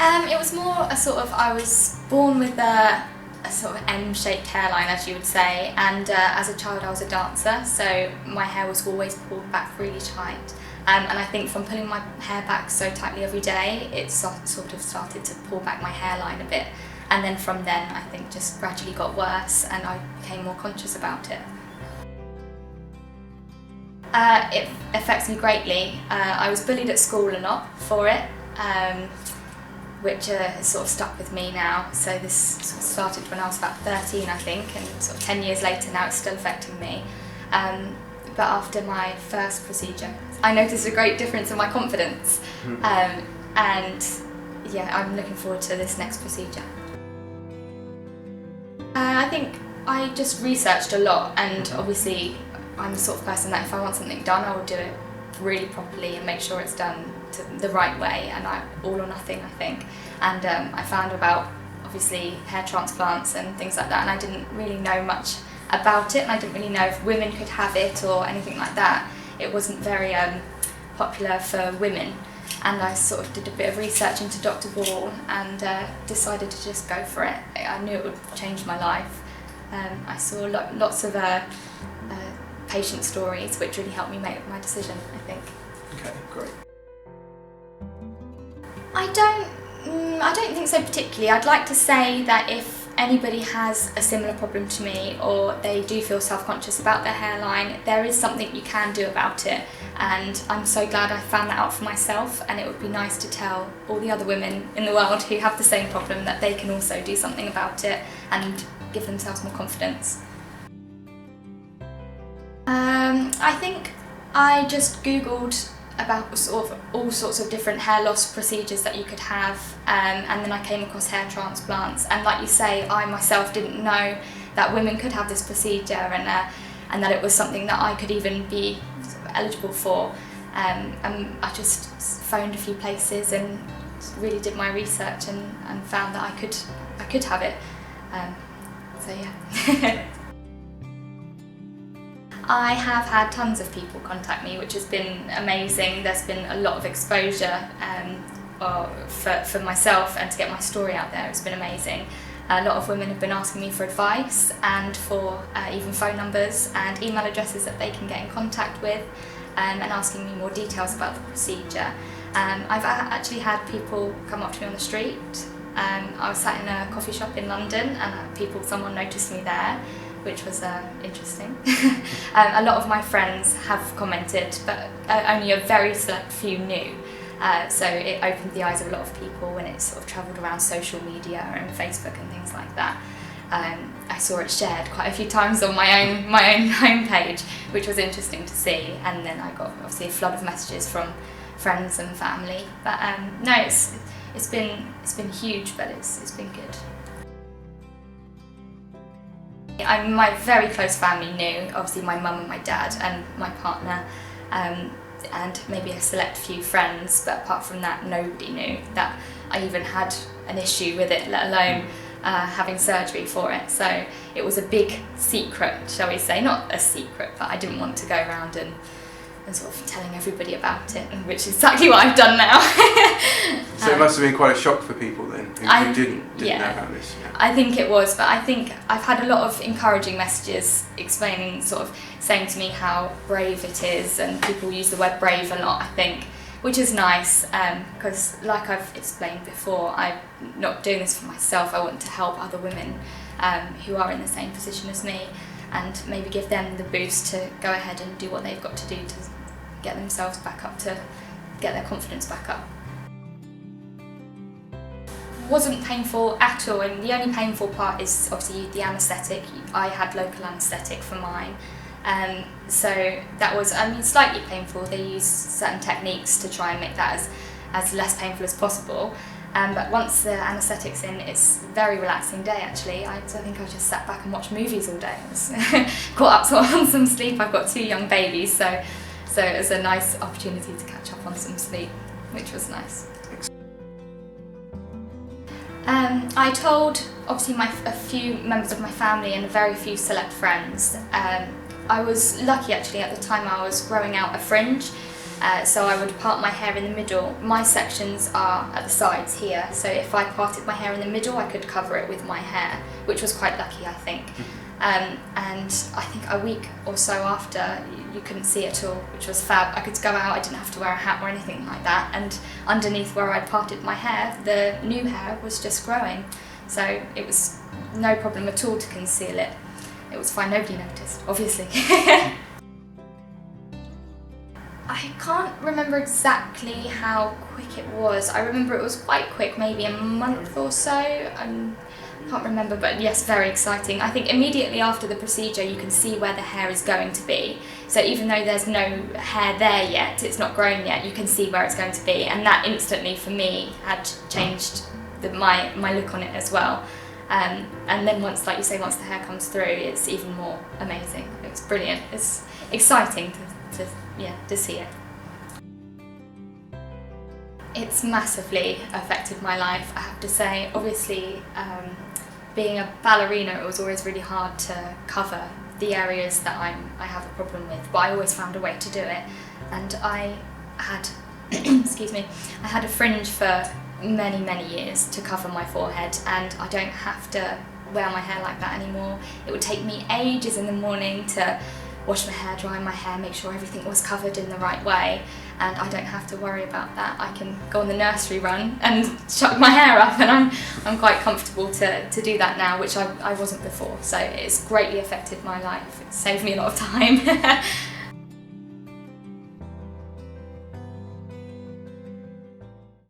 It was more a sort of, I was born with a sort of M-shaped hairline, as you would say, and as a child I was a dancer, so my hair was always pulled back really tight. And I think from pulling my hair back so tightly every day, it sort of started to pull back my hairline a bit. And then from then, I think just gradually got worse and I became more conscious about it. It affects me greatly. I was bullied at school a lot for it, which has sort of stuck with me now. So this sort of started when I was about 13, I think, and sort of 10 years later now it's still affecting me. But after my first procedure, I noticed a great difference in my confidence. And yeah, I'm looking forward to this next procedure. I think I just researched a lot, and obviously I'm the sort of person that if I want something done, I will do it really properly and make sure it's done the right way, and all or nothing, I think. And I found about obviously hair transplants and things like that, and I didn't really know much about it, and I didn't really know if women could have it or anything like that. It wasn't very popular for women, and I sort of did a bit of research into Dr. Ball and decided to just go for it. I knew it would change my life. I saw lots of patient stories which really helped me make my decision, I think. Okay, great. I don't think so particularly. I'd like to say that if anybody has a similar problem to me, or they do feel self-conscious about their hairline, there is something you can do about it, and I'm so glad I found that out for myself, and it would be nice to tell all the other women in the world who have the same problem that they can also do something about it and give themselves more confidence. I think I just googled about sort of all sorts of different hair loss procedures that you could have, and then I came across hair transplants, and like you say, I myself didn't know that women could have this procedure, and that it was something that I could even be sort of eligible for, and I just phoned a few places and really did my research and found that I could have it, so yeah. I have had tons of people contact me, which has been amazing. There's been a lot of exposure for myself, and to get my story out there, it's been amazing. A lot of women have been asking me for advice and for even phone numbers and email addresses that they can get in contact with, and asking me more details about the procedure. I've actually had people come up to me on the street. I was sat in a coffee shop in London, and someone noticed me there, which was interesting. A lot of my friends have commented, but only a very select few knew. So it opened the eyes of a lot of people when it sort of travelled around social media and Facebook and things like that. I saw it shared quite a few times on my own homepage, which was interesting to see. And then I got obviously a flood of messages from friends and family. But no, it's been huge, but it's been good. My very close family knew, obviously my mum and my dad and my partner, and maybe a select few friends, but apart from that nobody knew that I even had an issue with it, let alone having surgery for it. So it was a big secret, shall we say, not a secret, but I didn't want to go around and sort of telling everybody about it, which is exactly what I've done now. So it must have been quite a shock for people then, who didn't know about this. Yeah. I think it was, but I think I've had a lot of encouraging messages explaining, sort of saying to me how brave it is, and people use the word brave a lot, I think, which is nice, because like I've explained before, I'm not doing this for myself. I want to help other women who are in the same position as me, and maybe give them the boost to go ahead and do what they've got to do to get themselves back up, to get their confidence back up. Wasn't painful at all, and the only painful part is obviously the anaesthetic. I had local anaesthetic for mine, so that was, slightly painful. They use certain techniques to try and make that as less painful as possible. But once the anaesthetic's in, it's a very relaxing day actually. I think I just sat back and watched movies all day. I was caught up sort of on some sleep. I've got 2 young babies, so it was a nice opportunity to catch up on some sleep, which was nice. I told obviously a few members of my family and a very few select friends. I was lucky actually, at the time I was growing out a fringe, So I would part my hair in the middle. My sections are at the sides here, so if I parted my hair in the middle, I could cover it with my hair, which was quite lucky, I think. And I think a week or so after, you couldn't see it at all, which was fab. I could go out, I didn't have to wear a hat or anything like that, and underneath where I'd parted my hair, the new hair was just growing. So it was no problem at all to conceal it. It was fine, nobody noticed, obviously. I can't remember exactly how quick it was. I remember it was quite quick, maybe a month or so. I can't remember, but yes, very exciting. I think immediately after the procedure you can see where the hair is going to be. So even though there's no hair there yet, it's not grown yet, you can see where it's going to be. And that instantly for me had changed my look on it as well. And then once, like you say, once the hair comes through, it's even more amazing. It's brilliant. It's exciting to see it. It's massively affected my life, I have to say. Obviously, being a ballerina, it was always really hard to cover the areas that I have a problem with, but I always found a way to do it. And I had, excuse me, I had a fringe for many years to cover my forehead, and I don't have to wear my hair like that anymore. It would take me ages in the morning to wash my hair, dry my hair, make sure everything was covered in the right way, and I don't have to worry about that. I can go on the nursery run and chuck my hair up, and I'm quite comfortable to do that now, which I wasn't before. So it's greatly affected my life. It saved me a lot of time.